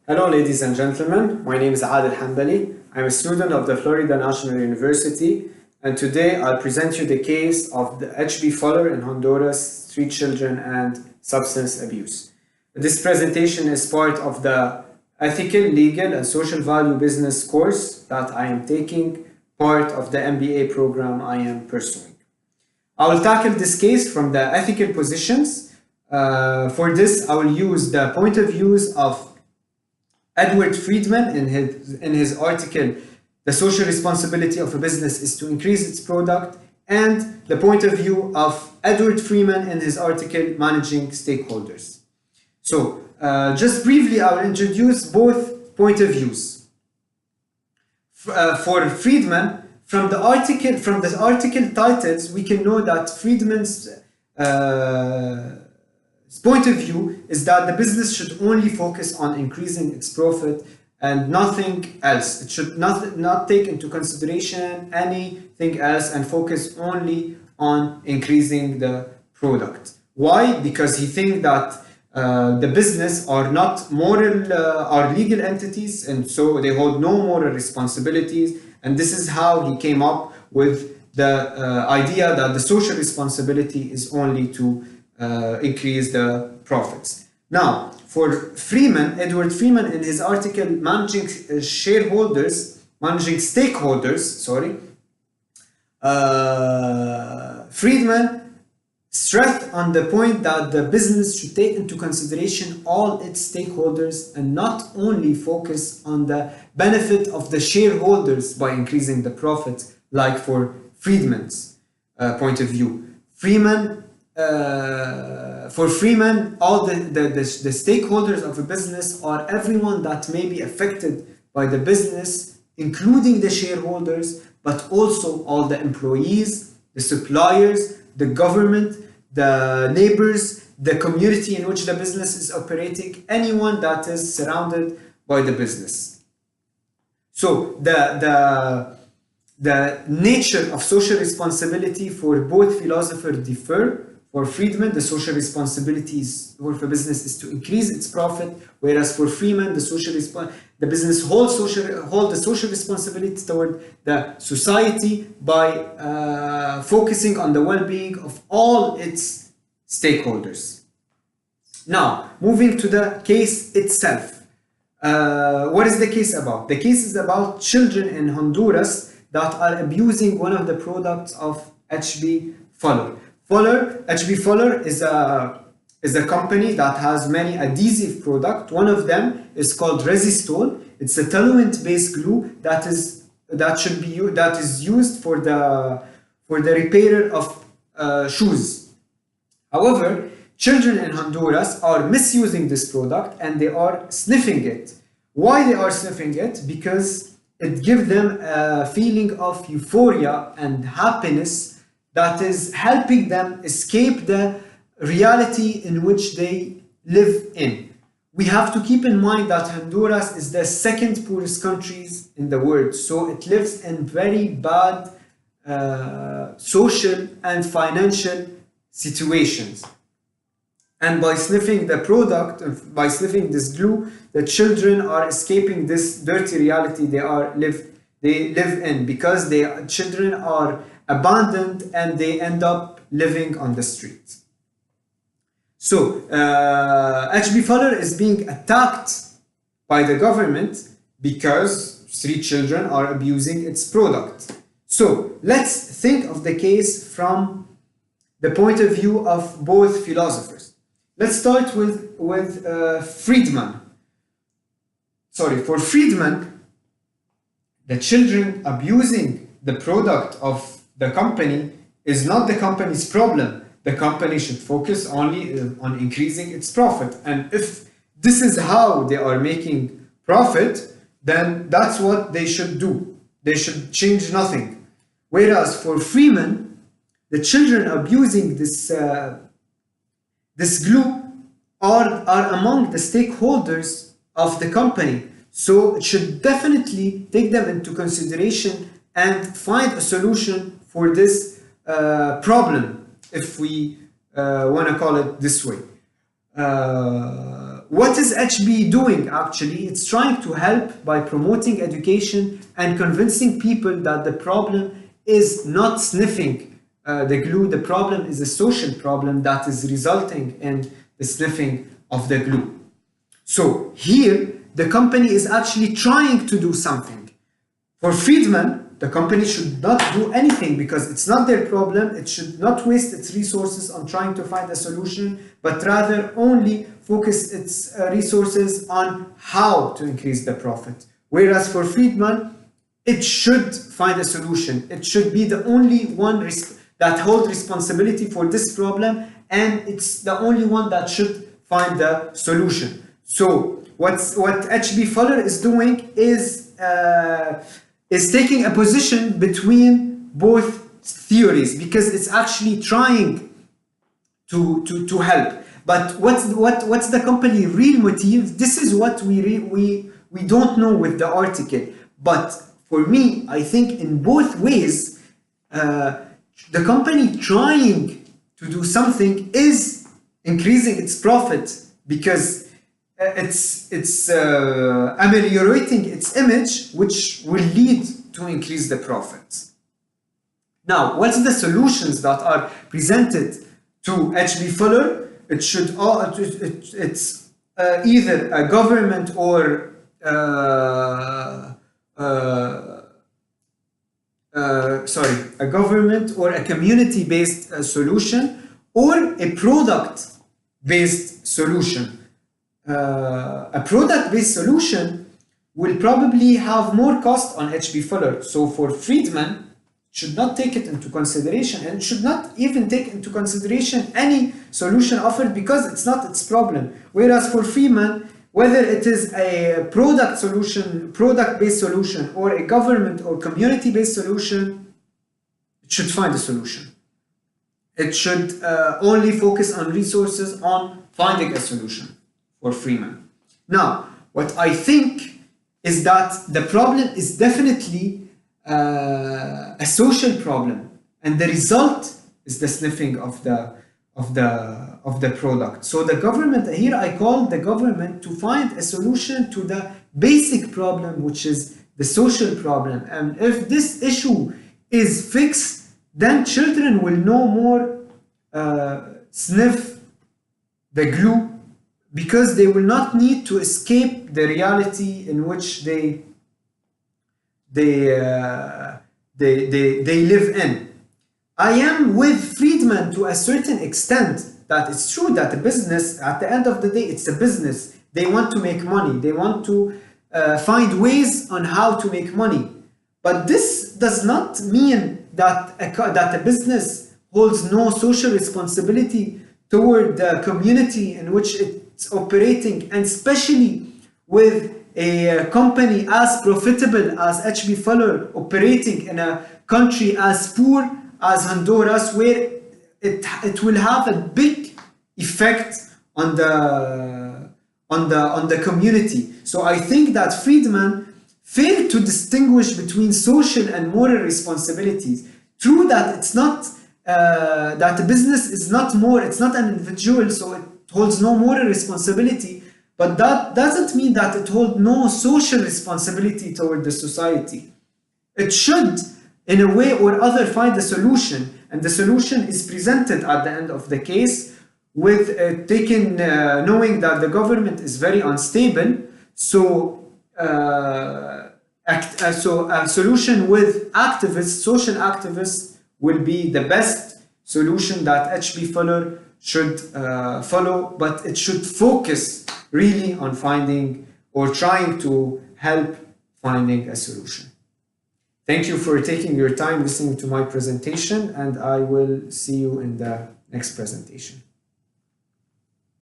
Hello, ladies and gentlemen. My name is Adel Hanbali. I'm a student of the Florida National University, and today I'll present you the case of the H.B. Fuller in Honduras, street children, and substance abuse. This presentation is part of the Ethical, Legal, and Social Value Business course that I am taking, part of the MBA program I am pursuing. I will tackle this case from the ethical positions. For this, I will use the point of views of Edward Friedman in his article, The Social Responsibility of a Business is to Increase its Product, and the point of view of Edward Friedman in his article, Managing Stakeholders. So, just briefly, I will introduce both point of views. For Friedman, from the article titles, we can know that Friedman's point of view is that the business should only focus on increasing its profit and nothing else. It should not take into consideration anything else and focus only on increasing the product. Why? Because he thinks that the business are not moral or legal entities, and so they hold no moral responsibilities, and this is how he came up with the idea that the social responsibility is only to increase the profits. Now, for Freeman, Edward Freeman, in his article Managing Stakeholders, Friedman stressed on the point that the business should take into consideration all its stakeholders and not only focus on the benefit of the shareholders by increasing the profits, like for Friedman's point of view. For Freeman, all the stakeholders of a business are everyone that may be affected by the business, including the shareholders, but also all the employees, the suppliers, the government, the neighbors, the community in which the business is operating, anyone that is surrounded by the business. So the nature of social responsibility for both philosophers differ. For Friedman, the social responsibility for a business is to increase its profit, whereas for Freeman, the business holds the social responsibility toward the society by focusing on the well-being of all its stakeholders. Now, moving to the case itself. What is the case about? The case is about children in Honduras that are abusing one of the products of H.B. Fuller. H.B. Fuller is a company that has many adhesive products. One of them is called Resistol. It's a toluene-based glue that is used for the repair of shoes. However, children in Honduras are misusing this product and they are sniffing it. Why they are sniffing it? Because it gives them a feeling of euphoria and happiness that is helping them escape the reality in which they live in. We have to keep in mind that Honduras is the second poorest country in the world, so it lives in very bad social and financial situations. And by sniffing the product, by sniffing this glue, the children are escaping this dirty reality they live in, because children are abandoned and they end up living on the streets. So H.B. Fuller is being attacked by the government because street children are abusing its product. So let's think of the case from the point of view of both philosophers. Let's start with Friedman. For Friedman, the children abusing the product of the company is not the company's problem. The company should focus only on increasing its profit. And if this is how they are making profit, then that's what they should do. They should change nothing. Whereas for Freeman, the children abusing this glue are among the stakeholders of the company. So it should definitely take them into consideration and find a solution for this problem, if we want to call it this way. what is HB doing actually? It's trying to help by promoting education and convincing people that the problem is not sniffing the glue. The problem is a social problem that is resulting in the sniffing of the glue. So here, the company is actually trying to do something. For Friedman, the company should not do anything because it's not their problem. It should not waste its resources on trying to find a solution, but rather only focus its resources on how to increase the profit. Whereas for Friedman, it should find a solution. It should be the only one that holds responsibility for this problem, and it's the only one that should find the solution. So what H.B. Fuller is doing is taking a position between both theories because it's actually trying to help. But what's the company real motive? This is what we don't know with the article. But for me, I think in both ways, the company trying to do something is increasing its profit because it's ameliorating its image, which will lead to increase the profits. Now, what's the solutions that are presented to H.B. Fuller? It should it's either a government or a government or a community-based solution or a product-based solution. A product-based solution will probably have more cost on H.B. Fuller. So for Friedman, should not take it into consideration and should not even take into consideration any solution offered because it's not its problem. Whereas for Friedman, whether it is a product-based solution or a government or community-based solution, it should find a solution. It should only focus on resources on finding a solution for Friedman. Now, what I think is that the problem is definitely a social problem, and the result is the sniffing of the product. So the government here, I call the government to find a solution to the basic problem, which is the social problem. And if this issue is fixed, then children will no more sniff the glue because they will not need to escape the reality in which they live in. I am with Friedman to a certain extent that it's true that a business, at the end of the day, it's a business. They want to make money. They want to find ways on how to make money. But this does not mean that a business holds no social responsibility toward the community in which it's operating, and especially with a company as profitable as H.B. Fuller operating in a country as poor as Honduras, where it will have a big effect on the community. So I think that Friedman failed to distinguish between social and moral responsibilities. True that it's not that the business is not more, it's not an individual, so it holds no moral responsibility, but that doesn't mean that it holds no social responsibility toward the society. It should, in a way or other, find a solution, and the solution is presented at the end of the case with knowing that the government is very unstable. So a solution with activists, social activists, will be the best solution that H.B. Fuller should follow, but it should focus really on finding or trying to help finding a solution. Thank you for taking your time listening to my presentation, and I will see you in the next presentation.